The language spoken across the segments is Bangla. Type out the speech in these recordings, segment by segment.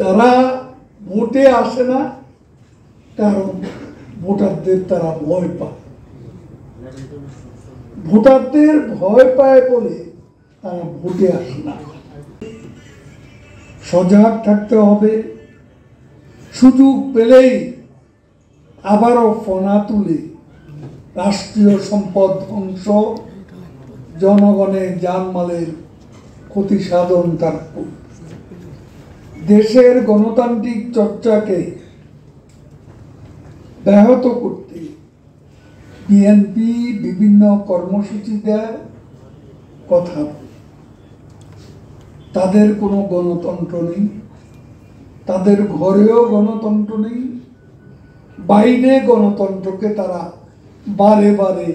তারা ভোটে আসে না, কারণ ভোটারদের তারা ভয় পায়। ভোটারদের ভয় পায় বলে তারা ভোটে আসে না। সজাগ থাকতে হবে। সুযোগ পেলেই আবারও ফনা তুলে রাষ্ট্রীয় সম্পদ ধ্বংস, জনগণের জানমালের ক্ষতি সাধন তার দেশের গণতান্ত্রিক চর্চাকে ব্যাহত করতে বিএনপি বিভিন্ন কর্মসূচি দেয়, কথা বলে। তাদের কোনো গণতন্ত্র নেই, তাদের ঘরেও গণতন্ত্র নেই, বাইরে গণতন্ত্রকে তারা বারে বারে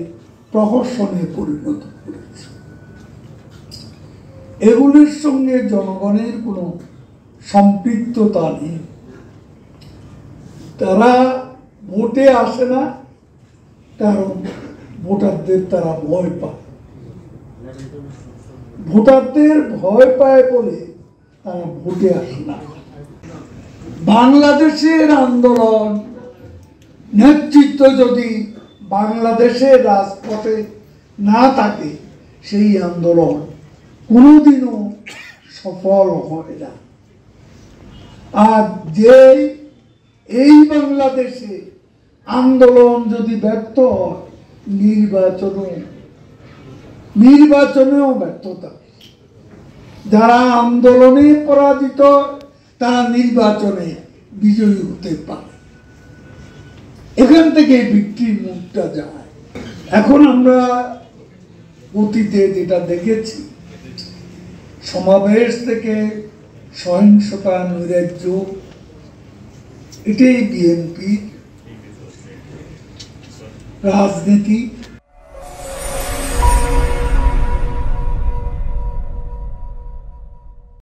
প্রহসনে পরিণত করেছে। এগুলির সঙ্গে জনগণের কোনো সম্পৃক্ততা নেই। তারা ভোটে আসে না, কারণ ভোটারদের তারা ভয় পায়। ভোটারদের ভয় পায় বলে তারা ভোটে আসে না। বাংলাদেশের আন্দোলন নেতৃত্ব যদি বাংলাদেশের রাজপথে না থাকে, সেই আন্দোলন কোনোদিনও সফল হয় না। আর যে এই বাংলাদেশে আন্দোলন যদি ব্যর্থ হয়, নির্বাচনেও ব্যর্থতা। যারা আন্দোলনে পরাজিত তারা নির্বাচনে বিজয়ী হতে পারে। এখান থেকে বিক্রির মুখটা যায়। এখন আমরা অতীতে যেটা দেখেছি, সমাবেশ থেকে সহিংসতা, নৈরাজ্য, এটাই বিএনপির রাজনীতি।